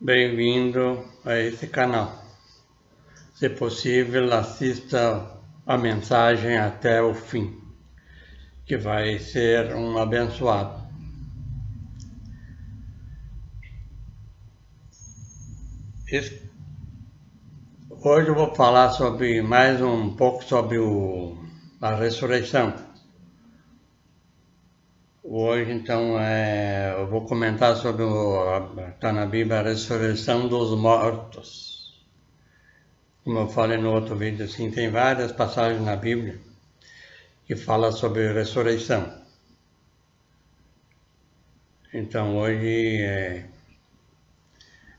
Bem-vindo a esse canal. Se possível, assista a mensagem até o fim, que vai ser um abençoado. Hoje eu vou falar sobre mais um pouco sobre a ressurreição. Hoje, então, eu vou comentar sobre está na Bíblia, a ressurreição dos mortos. Como eu falei no outro vídeo, assim, tem várias passagens na Bíblia que falam sobre ressurreição. Então, hoje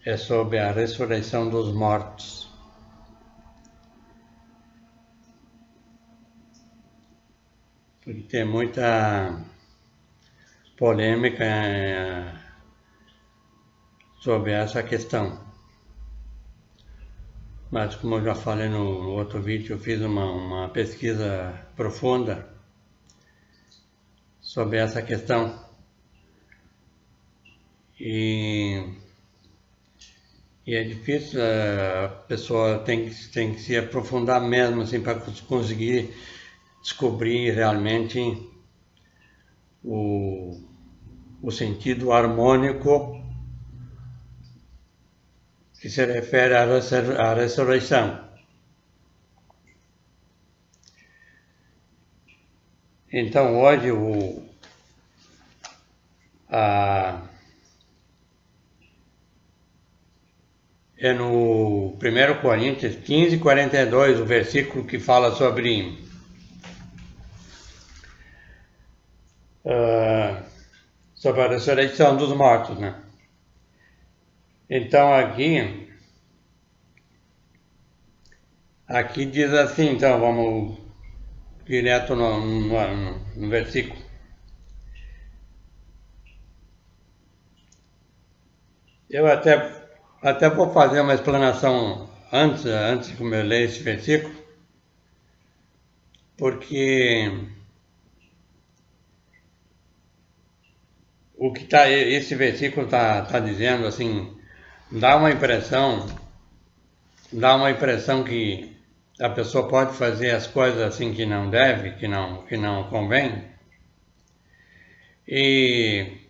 é sobre a ressurreição dos mortos. Porque tem muita polêmica sobre essa questão. Mas como eu já falei no outro vídeo, eu fiz uma pesquisa profunda sobre essa questão. E é difícil, a pessoa tem que se aprofundar mesmo assim, para conseguir descobrir realmente o sentido harmônico que se refere à ressurreição. Então hoje é no 1 Coríntios 15:42, o versículo que fala sobre a ressurreição dos mortos, né? Então aqui diz assim, então vamos direto no versículo. Eu até vou fazer uma explanação antes de eu ler esse versículo, porque o que esse versículo tá dizendo assim, dá uma impressão que a pessoa pode fazer as coisas assim que não deve, que não convém, e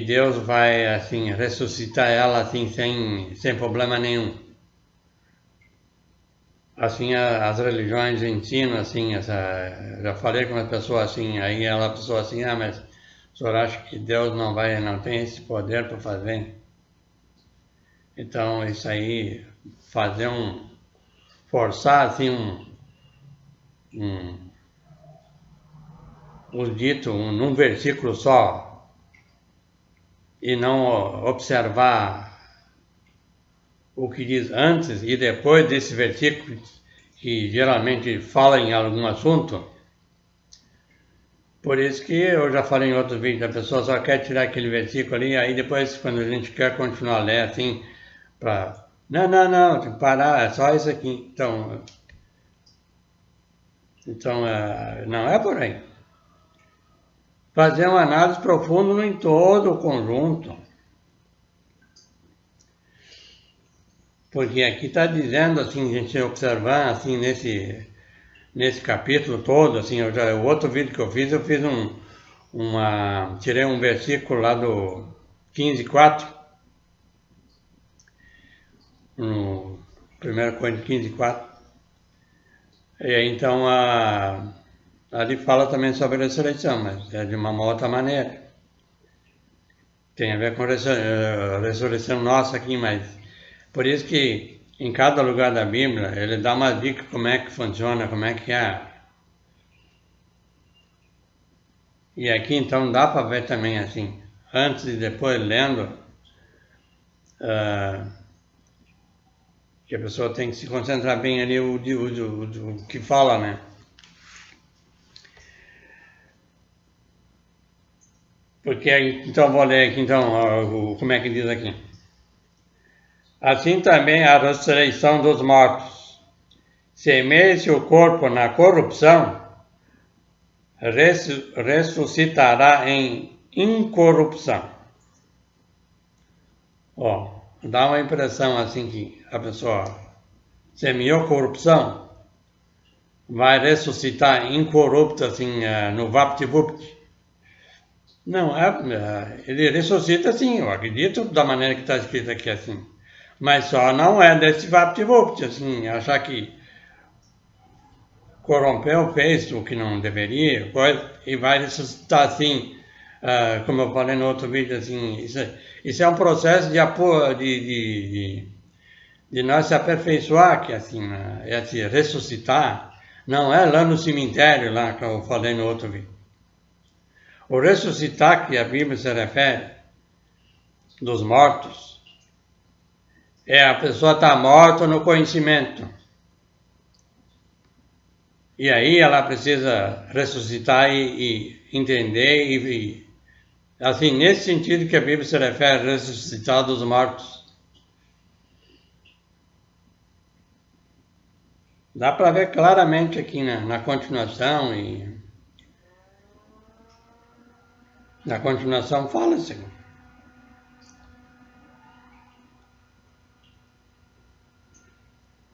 Deus vai assim ressuscitar ela assim sem problema nenhum. Assim as religiões ensinam assim, já falei com uma pessoa assim, aí a pessoa assim, mas o senhor acha que Deus não tem esse poder para fazer? Então isso aí, forçar assim um dito num versículo só e não observar o que diz antes e depois desse versículo, que geralmente fala em algum assunto. Por isso que eu já falei em outros vídeos, a pessoa só quer tirar aquele versículo ali, aí depois quando a gente quer continuar a ler assim, não, tem que parar, é só isso aqui. Então não é por aí. Fazer uma análise profunda em todo o conjunto. Porque aqui está dizendo assim, a gente observar assim nesse capítulo todo, assim, o outro vídeo que eu fiz tirei um versículo lá do 15:4, no 1 Coríntios 15:4. E aí então ali fala também sobre a ressurreição, mas é de uma outra maneira. Tem a ver com a ressurreição nossa aqui, mas por isso que em cada lugar da Bíblia ele dá uma dica como é que funciona, como é que é. E aqui então dá para ver também assim, antes e depois lendo, que a pessoa tem que se concentrar bem ali o que fala, né? Porque então vou ler aqui então como é que diz aqui. Assim também a ressurreição dos mortos. Semeia-se o corpo na corrupção, ressuscitará em incorrupção. Ó, dá uma impressão assim que a pessoa semeou corrupção, vai ressuscitar incorrupto assim no VaptVupt. Não, ele ressuscita sim, eu acredito da maneira que está escrito aqui assim. Mas só não é desse VaptVupt, assim, achar que corrompeu, fez o que não deveria, coisa, e vai ressuscitar assim, como eu falei no outro vídeo, assim, isso é um processo de nós se aperfeiçoar, que assim, é assim, ressuscitar, não é lá no cemitério, lá que eu falei no outro vídeo. O ressuscitar que a Bíblia se refere, dos mortos, é a pessoa estar morta no conhecimento. E aí ela precisa ressuscitar e entender assim, nesse sentido que a Bíblia se refere, ressuscitar dos mortos. Dá para ver claramente aqui na continuação e na continuação fala-se.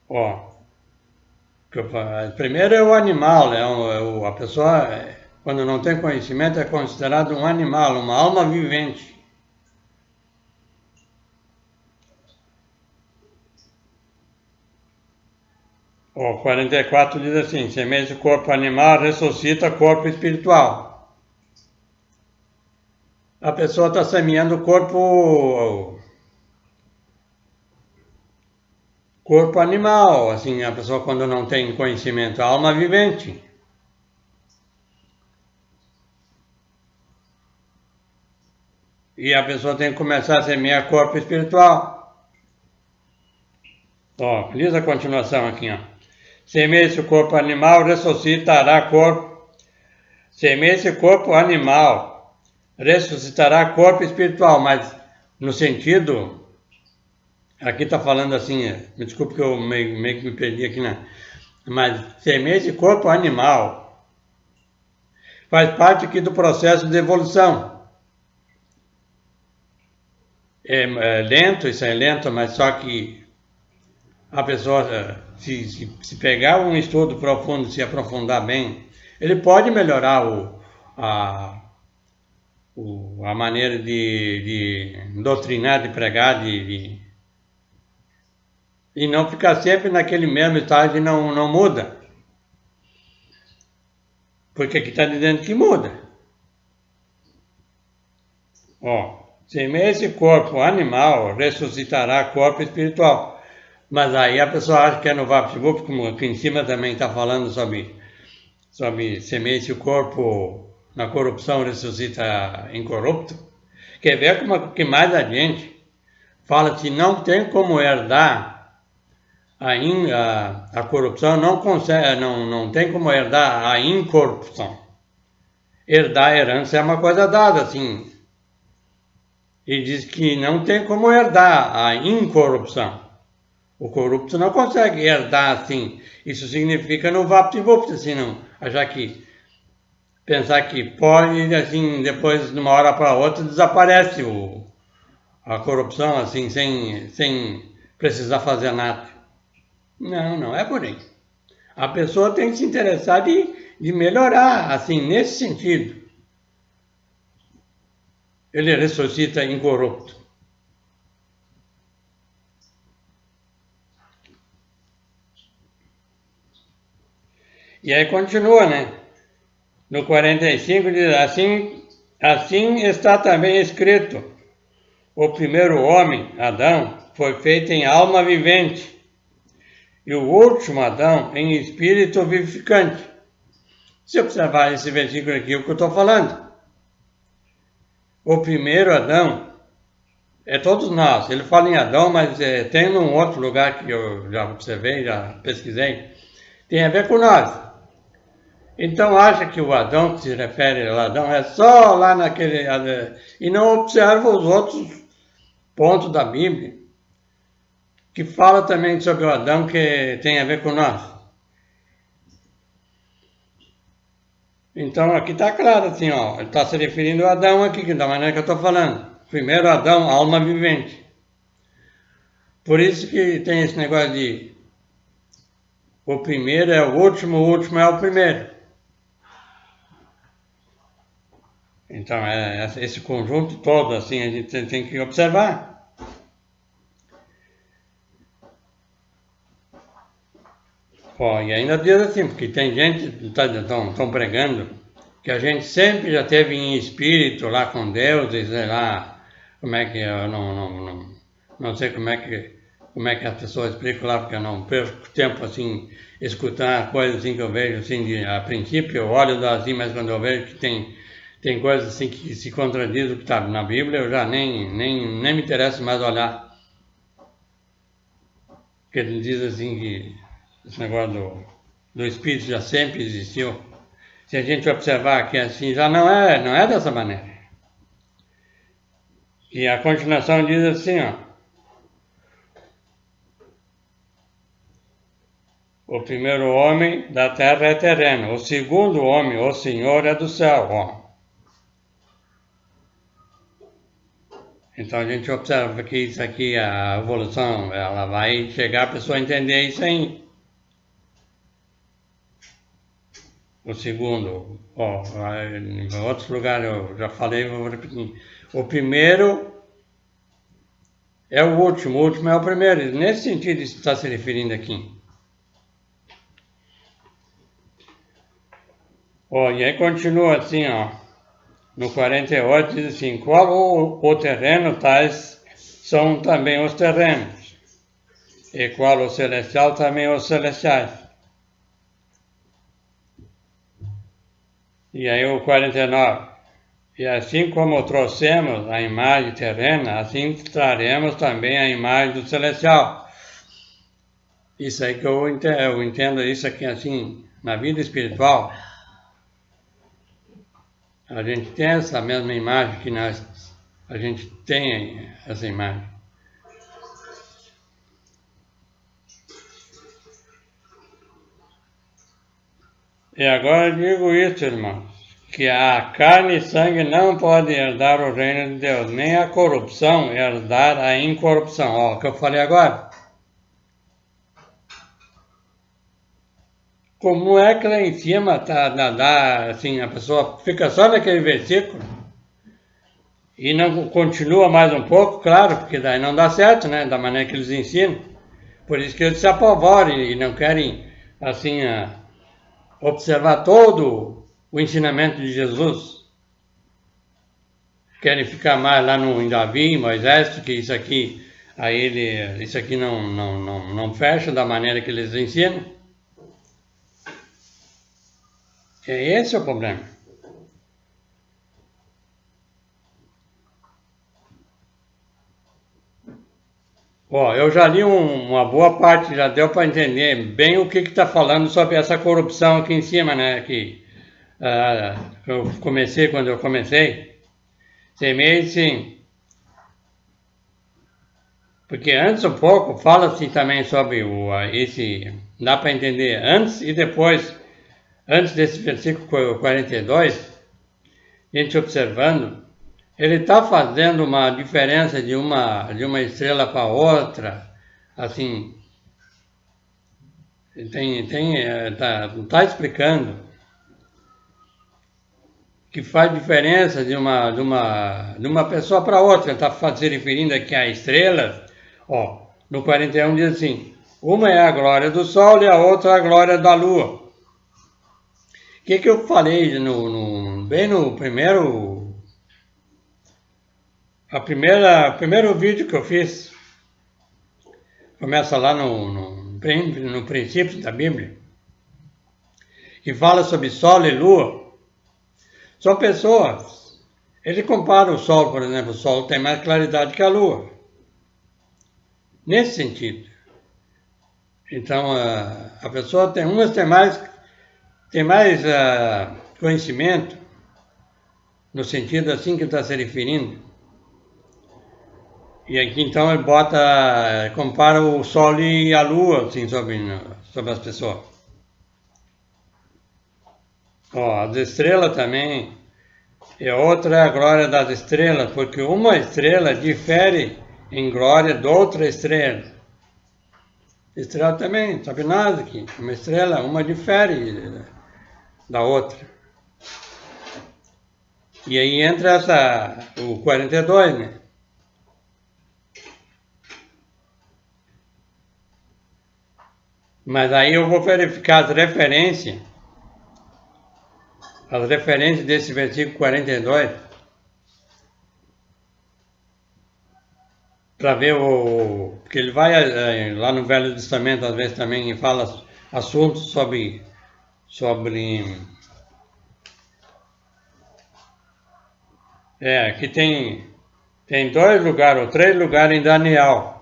Ó, primeiro é o animal, né? A pessoa, quando não tem conhecimento, é considerado um animal, uma alma vivente. O 44 diz assim: semeia o corpo animal, ressuscita corpo espiritual. A pessoa está semeando o corpo animal, assim, a pessoa quando não tem conhecimento, a alma vivente. E a pessoa tem que começar a semear corpo espiritual. Ó, diz a continuação aqui, ó. Semeia-se o corpo animal, ressuscitará corpo. Semeia-se o corpo animal, ressuscitará corpo espiritual, mas no sentido, aqui está falando assim, me desculpe que eu meio que me perdi aqui, né? Mas semeia-se corpo animal, faz parte aqui do processo de evolução. É lento, isso é lento, mas só que a pessoa, se pegar um estudo profundo, se aprofundar bem, ele pode melhorar a maneira de doutrinar, de pregar, e não ficar sempre naquele mesmo estágio e não muda. Porque aqui está dizendo que muda. Ó, semeia esse corpo animal, ressuscitará corpo espiritual. Mas aí a pessoa acha que é no VaptVupt, como aqui em cima também está falando sobre semeia esse corpo na corrupção, ressuscita incorrupto. Quer ver como que mais adiante fala que não tem como herdar a corrupção, não tem como herdar a incorrupção. Herdar a herança é uma coisa dada, assim. E diz que não tem como herdar a incorrupção. O corrupto não consegue herdar assim. Isso significa no VaptVupt, assim, não. Pensar que pode, assim, depois, de uma hora para outra, desaparece a corrupção, assim, sem precisar fazer nada. Não é por aí. A pessoa tem que se interessar de melhorar, assim, nesse sentido. Ele ressuscita incorrupto. E aí continua, né? No 45 diz assim está também escrito: o primeiro homem, Adão, foi feito em alma vivente, e o último Adão em espírito vivificante. Se observar esse versículo aqui, é o que eu estou falando. O primeiro Adão é todos nós. Ele fala em Adão, mas tem num outro lugar que eu já observei, já pesquisei, tem a ver com nós. Então acha que o Adão que se refere ao Adão é só lá naquele... E não observa os outros pontos da Bíblia, que fala também sobre o Adão que tem a ver com nós. Então aqui está claro assim, ó, ele está se referindo ao Adão aqui, da maneira que eu estou falando. Primeiro Adão, alma vivente. Por isso que tem esse negócio de o primeiro é o último é o primeiro. Então, esse conjunto todo, assim, a gente tem que observar. Ó, e ainda diz assim, porque tem gente que estão pregando que a gente sempre já teve em espírito lá com Deus, e sei lá, como é que eu não sei como é que as pessoas explicam lá, porque eu não perco tempo assim, escutando coisas assim que eu vejo assim, a princípio eu olho assim, mas quando eu vejo que tem coisas assim que se contradizem o que está na Bíblia, eu já nem me interessa mais olhar. Porque ele diz assim que esse negócio do Espírito já sempre existiu. Se a gente observar que assim, já não é dessa maneira. E a continuação diz assim, ó. O primeiro homem da terra é terreno, o segundo homem, o Senhor, é do céu. Ó. Então a gente observa que isso aqui, a evolução, ela vai chegar a pessoa a entender isso aí. O segundo, ó, em outros lugares eu já falei, vou repetir. O primeiro é o último é o primeiro. Nesse sentido isso está se referindo aqui. Ó, e aí continua assim, ó. No 48 diz assim, qual o terreno, tais são também os terrenos. E qual o celestial, também os celestiais. E aí o 49. E assim como trouxemos a imagem terrena, assim traremos também a imagem do celestial. Isso aí que eu entendo isso aqui assim, na vida espiritual, a gente tem essa mesma imagem que a gente tem essa imagem. E agora eu digo isso, irmãos, que a carne e sangue não podem herdar o reino de Deus, nem a corrupção herdar a incorrupção. Ó, o que eu falei agora. Como é que lá em cima assim, a pessoa fica só naquele versículo e não continua mais um pouco, claro, porque daí não dá certo, né, da maneira que eles ensinam. Por isso que eles se apavoram e não querem, assim, observar todo o ensinamento de Jesus. Querem ficar mais lá no em Davi, em Moisés, porque isso aqui não fecha da maneira que eles ensinam. Esse é o problema. Ó, eu já li uma boa parte, já deu para entender bem o que está falando sobre essa corrupção aqui em cima, né? Que eu comecei, quando eu comecei, semeei sim. Porque antes um pouco fala-se também sobre esse, dá para entender antes e depois, antes desse versículo 42, a gente observando, ele está fazendo uma diferença de uma estrela para outra, assim, tá explicando que faz diferença de uma pessoa para outra. Ele está se referindo aqui a estrelas. Ó, no 41 diz assim, uma é a glória do sol e a outra a glória da lua. O que eu falei bem no primeiro vídeo que eu fiz? Começa lá no princípio da Bíblia, que fala sobre sol e lua. São pessoas. Ele compara o sol, por exemplo, o sol tem mais claridade que a lua. Nesse sentido. Então, a pessoa tem mais conhecimento, no sentido assim que está se referindo. E aqui então ele compara o sol e a lua, assim, sobre as pessoas. Ó, as estrelas também, e outra é a glória das estrelas, porque uma estrela difere em glória de outra estrela. Estrela também, não sabe nada aqui. Uma estrela, uma difere da outra. E aí entra o 42, né? Mas aí eu vou verificar as referências desse versículo 42, para ver porque ele vai lá no Velho Testamento, às vezes também, e fala assuntos sobre aqui tem 2 lugares, ou 3 lugares em Daniel,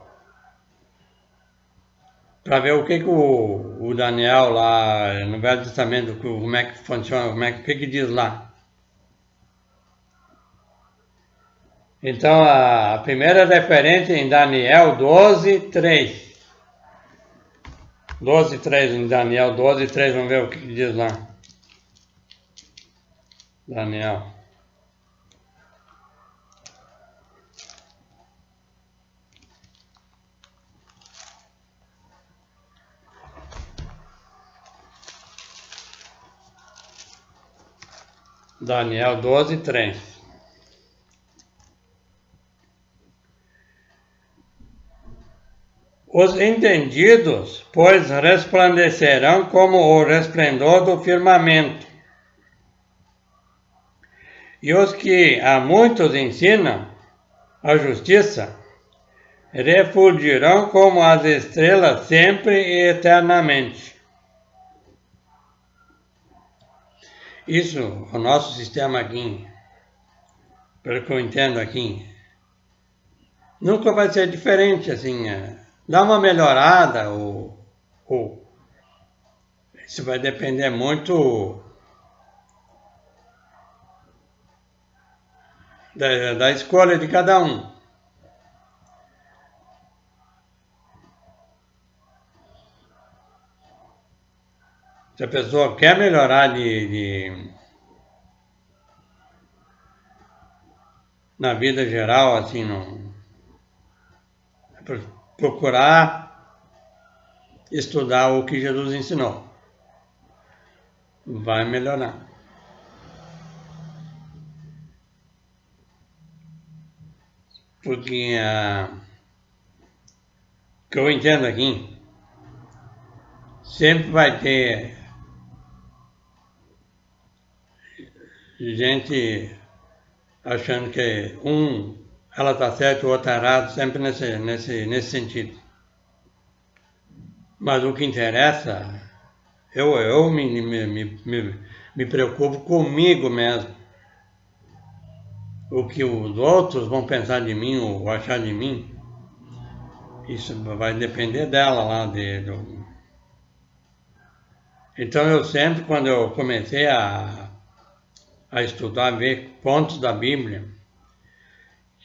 para ver o que o Daniel lá no Velho Testamento, como é que funciona, o que diz lá. Então, a primeira referência em Daniel 12:3. 12:3 em Daniel 12:3, vamos ver o que diz lá. Daniel. Daniel 12:3. Os entendidos, pois, resplandecerão como o resplendor do firmamento. E os que a muitos ensinam a justiça, refulgirão como as estrelas sempre e eternamente. Isso, o nosso sistema aqui, pelo que eu entendo aqui, nunca vai ser diferente, assim, dá uma melhorada, ou isso vai depender muito da escolha de cada um. Se a pessoa quer melhorar na vida geral, assim, procurar estudar o que Jesus ensinou, vai melhorar. Porque o que eu entendo aqui, sempre vai ter gente achando que ela está certa, o outro errado, sempre nesse sentido. Mas o que interessa, eu me preocupo comigo mesmo. O que os outros vão pensar de mim ou achar de mim, isso vai depender dela lá. Então eu sempre, quando eu comecei a estudar, ver pontos da Bíblia,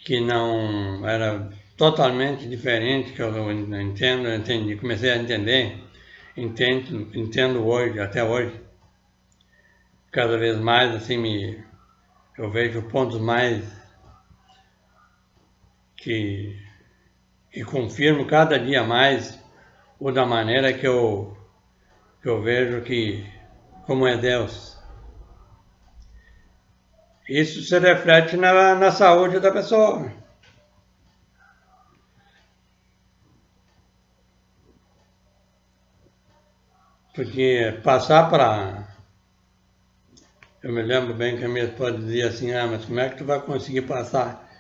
que não era totalmente diferente, que eu entendi, comecei a entendo hoje, até hoje, cada vez mais, assim, eu vejo pontos mais que confirmo cada dia mais, ou da maneira que eu vejo como é Deus. Isso se reflete na saúde da pessoa. Porque passar para... Eu me lembro bem que a minha esposa dizia assim, mas como é que tu vai conseguir passar?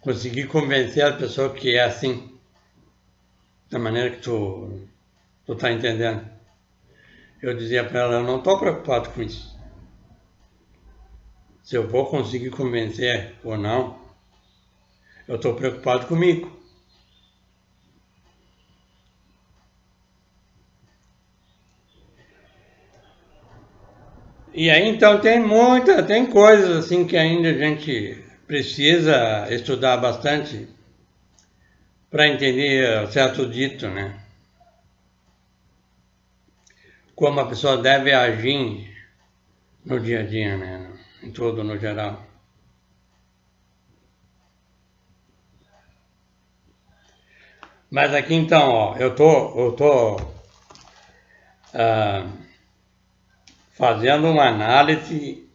Conseguir convencer a pessoa que é assim, da maneira que tu tá entendendo. Eu dizia para ela, eu não estou preocupado com isso. Se eu vou conseguir convencer ou não, eu estou preocupado comigo. E aí então tem coisas assim que ainda a gente precisa estudar bastante para entender certo dito, né? Como a pessoa deve agir no dia a dia, né? Em todo, no geral. Mas aqui então, ó, eu tô fazendo uma análise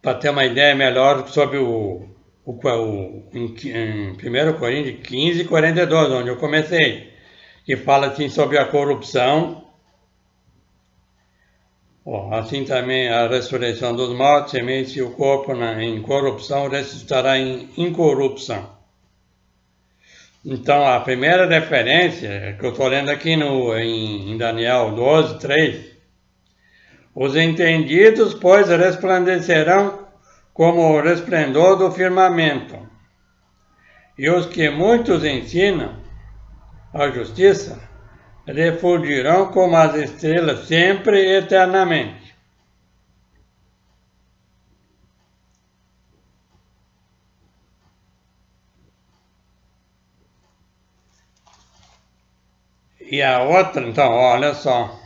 para ter uma ideia melhor sobre em 1 Coríntios 15, 42, onde eu comecei, que fala assim sobre a corrupção. Ó, assim também a ressurreição dos mortos, semente o corpo em corrupção, ressuscitará em incorrupção. Então, a primeira referência que eu estou lendo aqui em Daniel 12, 3, os entendidos, pois, resplandecerão como o resplendor do firmamento, e os que muitos ensinam a justiça refulgirão como as estrelas sempre e eternamente. E a outra, então, olha só.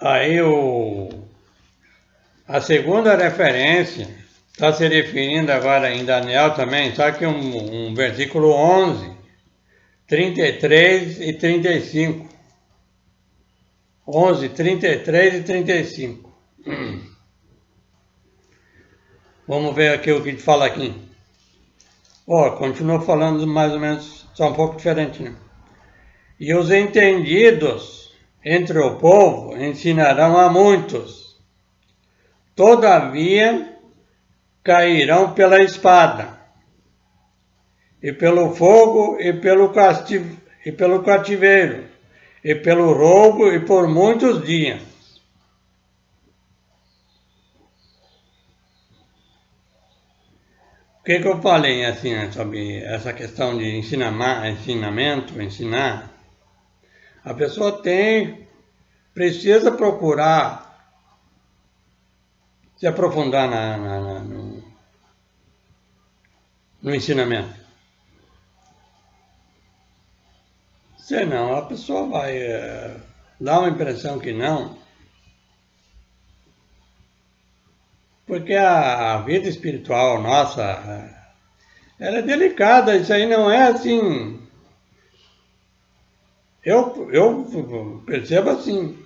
Aí a segunda referência está se referindo agora em Daniel também, só que um versículo 11, 33 e 35. 11, 33 e 35. Vamos ver aqui o que fala aqui. Ó, continua falando mais ou menos, só um pouco diferente, né? E os entendidos entre o povo ensinarão a muitos. Todavia cairão pela espada, e pelo fogo, e pelo cativeiro, e pelo roubo, e por muitos dias. O que eu falei assim sobre essa questão de ensinamento, ensinar? A pessoa precisa procurar se aprofundar no ensinamento. Senão a pessoa vai dar uma impressão que não, porque a vida espiritual nossa, ela é delicada, isso aí não é assim. Eu percebo assim,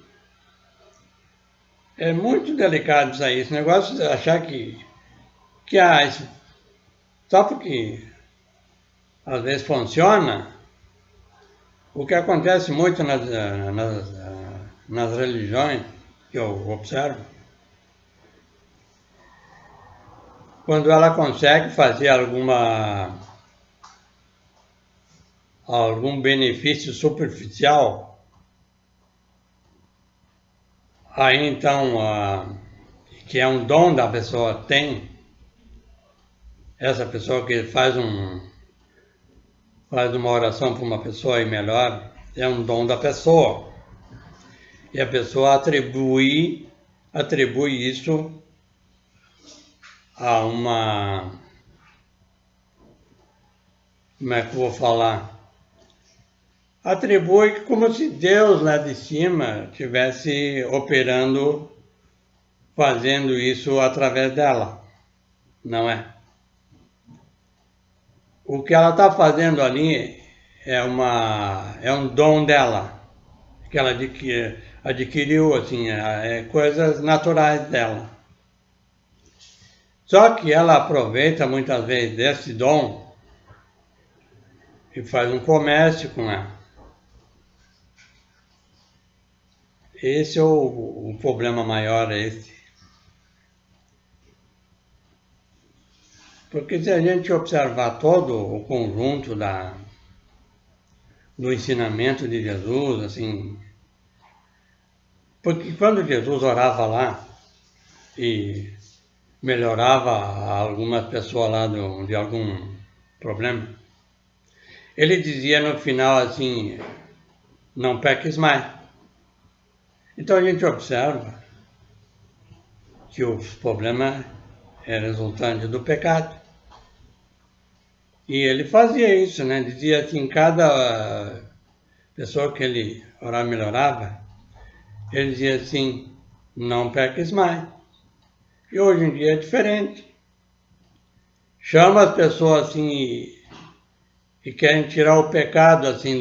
é muito delicado isso aí, esse negócio de achar que só porque às vezes funciona, o que acontece muito nas religiões que eu observo, quando ela consegue fazer algum benefício superficial, aí então, que é um dom da pessoa, essa pessoa que faz uma oração para uma pessoa e melhor, é um dom da pessoa. E a pessoa atribui isso a como é que eu vou falar? Atribui como se Deus lá de cima estivesse operando, fazendo isso através dela, não é? O que ela está fazendo ali é um dom dela, que ela adquiriu, assim, coisas naturais dela. Só que ela aproveita muitas vezes desse dom e faz um comércio com ela. Esse é o problema maior, é esse. Porque se a gente observar todo o conjunto do ensinamento de Jesus, assim, porque quando Jesus orava lá e melhorava algumas pessoas lá de algum problema, ele dizia no final assim, não peques mais. Então a gente observa que o problema é resultante do pecado. E ele fazia isso, né? Dizia assim, cada pessoa que ele orava, melhorava, ele dizia assim, não peques mais. E hoje em dia é diferente. Chama as pessoas assim e querem tirar o pecado assim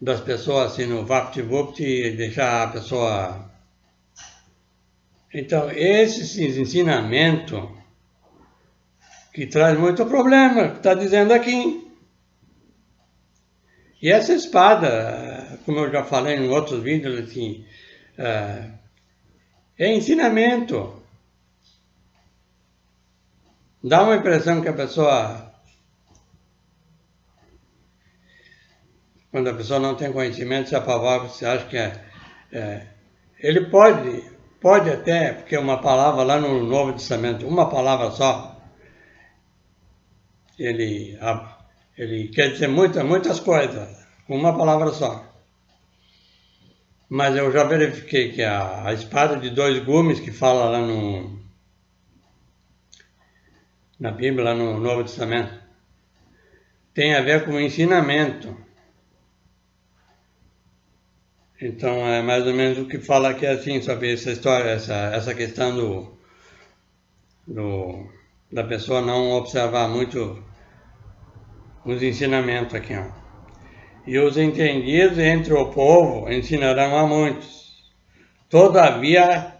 das pessoas assim no VaptVupt e deixar a pessoa... Então, esse ensinamento que traz muito problema, que está dizendo aqui. E essa espada, como eu já falei em outros vídeos, assim, é ensinamento. Dá uma impressão que a pessoa, quando a pessoa não tem conhecimento, se apavora, você acha que ele pode até, porque uma palavra lá no Novo Testamento, uma palavra só, ele quer dizer muitas coisas, com uma palavra só. Mas eu já verifiquei que a espada de dois gumes que fala lá na Bíblia, lá no Novo Testamento, tem a ver com ensinamento. Então é mais ou menos o que fala aqui assim, sobre essa história, essa questão da pessoa não observar muito os ensinamentos aqui, ó. E os entendidos entre o povo ensinarão a muitos. Todavia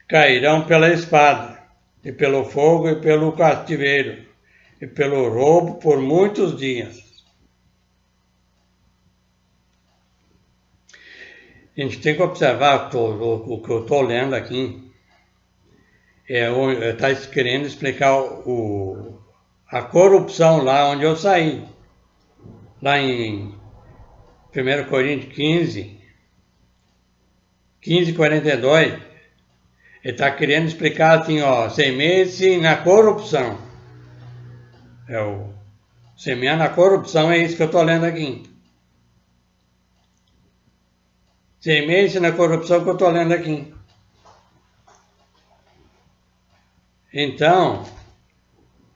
cairão pela espada, e pelo fogo, e pelo cativeiro, e pelo roubo por muitos dias. A gente tem que observar o que eu estou lendo aqui. Está querendo explicar a corrupção lá onde eu saí. Lá em 1 Coríntios 15:42, ele está querendo explicar assim, ó, semeie-se na corrupção. Semear na corrupção é isso que eu estou lendo aqui. Semeie-se na corrupção que eu estou lendo aqui. Então,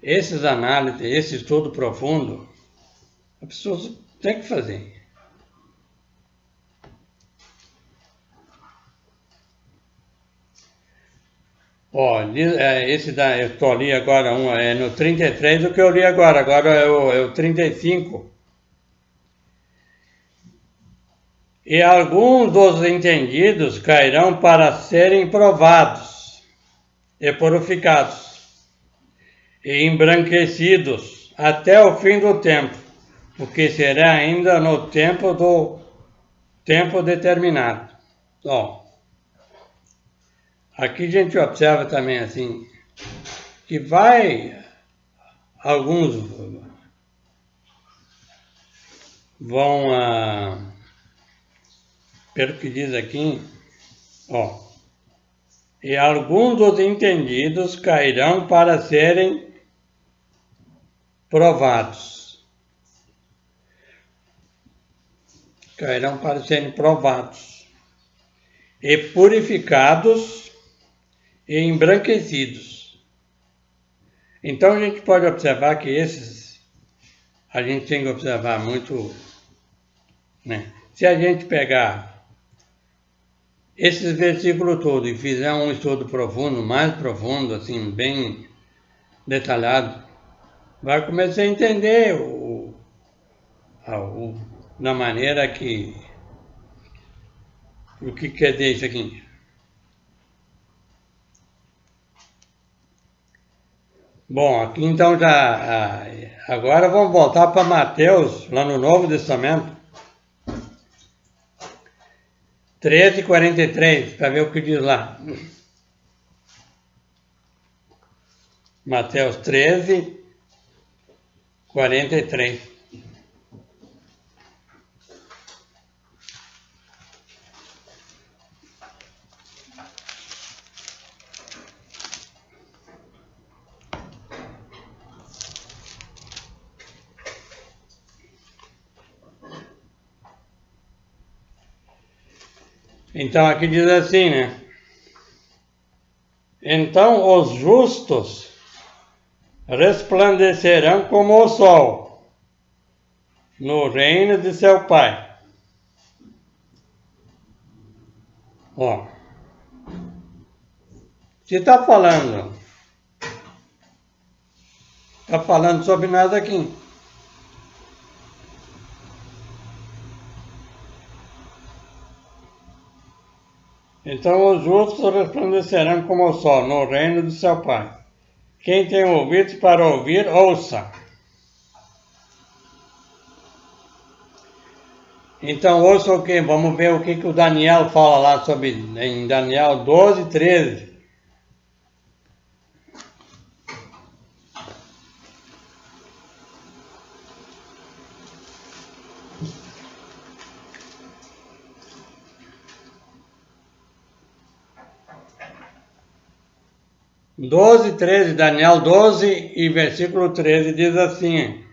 esses análises, esse estudo profundo, a pessoa tem que fazer. Ó, esse eu estou ali agora, é no 33 o que eu li agora é o 35. E alguns dos entendidos cairão para serem provados e purificados e embranquecidos até o fim do tempo, porque será ainda no tempo determinado. Ó, aqui a gente observa também assim, que alguns vão, pelo que diz aqui, ó, e alguns dos entendidos cairão para serem provados. Cairão para serem provados e purificados e embranquecidos. Então a gente pode observar que a gente tem que observar muito, né? Se a gente pegar esses versículos todos e fizer um estudo profundo, mais profundo, assim, bem detalhado, vai começar a entender da maneira o que quer dizer isso aqui. Bom, aqui então agora vamos voltar para Mateus, lá no Novo Testamento, 13:43, para ver o que diz lá. Mateus 13:43. Então aqui diz assim, né? Então os justos resplandecerão como o sol no reino de seu Pai. Ó, se está falando sobre nós aqui. Então os justos resplandecerão como o sol no reino de seu Pai. Quem tem ouvidos para ouvir, ouça. Então ouça o que? Vamos ver o que o Daniel fala lá sobre, em Daniel 12, 13. Daniel 12 e versículo 13 diz assim: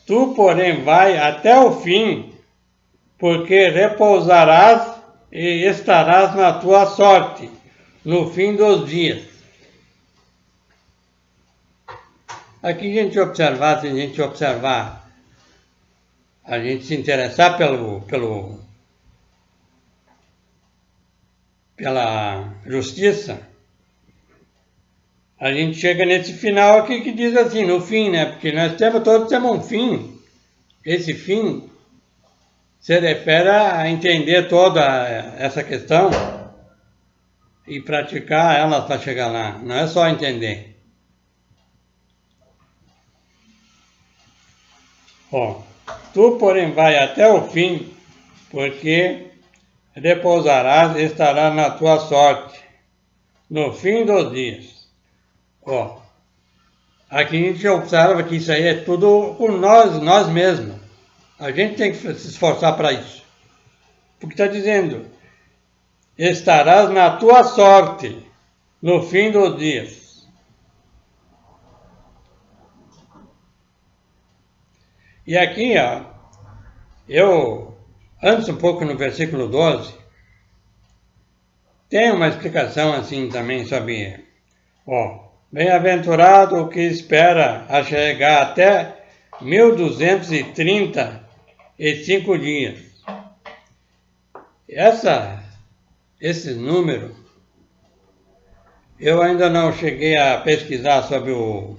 Tu, porém, vai até o fim, porque repousarás e estarás na tua sorte, no fim dos dias. Aqui a gente observar, se a gente observar, a gente se interessar pela justiça, a gente chega nesse final aqui que diz assim, no fim, né? Porque todos temos um fim. Esse fim se refere a entender toda essa questão e praticar ela para chegar lá. Não é só entender. Ó, tu, porém, vai até o fim, porque repousarás e estarás na tua sorte, no fim dos dias. Ó, aqui a gente observa que isso aí é tudo por nós mesmos. A gente tem que se esforçar para isso. Porque está dizendo, estarás na tua sorte, no fim dos dias. E aqui, ó, antes um pouco no versículo 12, tem uma explicação assim também sobre, ó, bem-aventurado o que espera a chegar até 1235 dias. Esse número, eu ainda não cheguei a pesquisar sobre ó,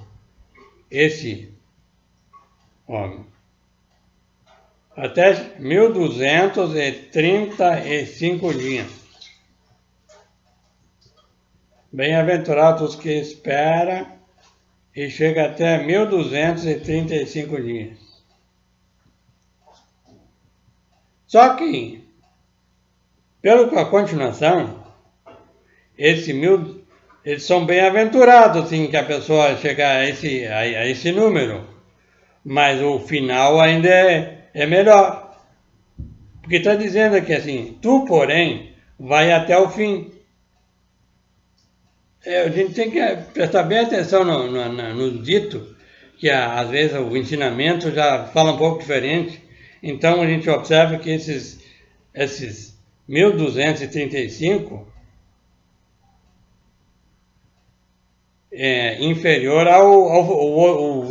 até 1235 dias. Bem-aventurados os que esperam e chega até 1235 dias. Só que, pela continuação, eles são bem-aventurados, assim, que a pessoa chegar a esse número. Mas o final ainda é melhor. Porque está dizendo aqui assim, tu, porém, vai até o fim. A gente tem que prestar bem atenção no dito, que às vezes o ensinamento já fala um pouco diferente. Então a gente observa que esses 1235 é inferior ao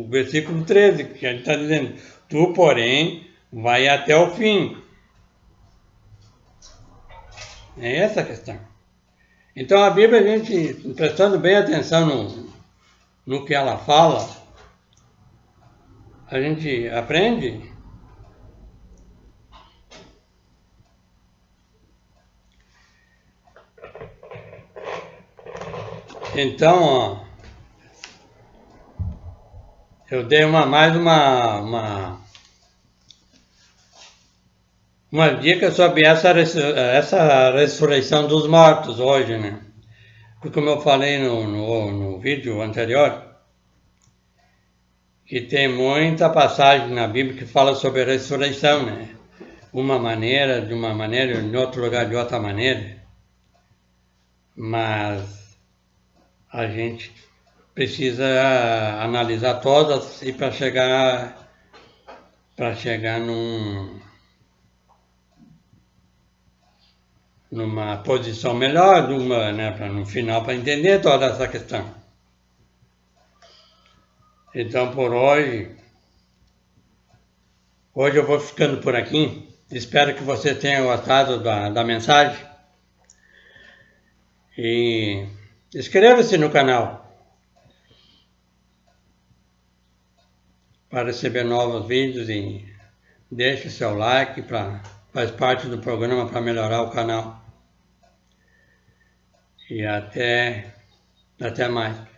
versículo 13, que a gente está dizendo, tu, porém, vai até o fim. É essa a questão. Então a Bíblia, a gente prestando bem atenção no que ela fala, a gente aprende. Então, ó, eu dei mais uma dica sobre essa ressurreição dos mortos hoje, né? Porque como eu falei no vídeo anterior, que tem muita passagem na Bíblia que fala sobre a ressurreição, né? De uma maneira, em outro lugar de outra maneira. Mas a gente precisa analisar todas e para chegar numa posição melhor, né, no final, para entender toda essa questão. Então, por hoje eu vou ficando por aqui. Espero que você tenha gostado da mensagem. E inscreva-se no canal para receber novos vídeos e deixe seu like, faz parte do programa para melhorar o canal. E até mais.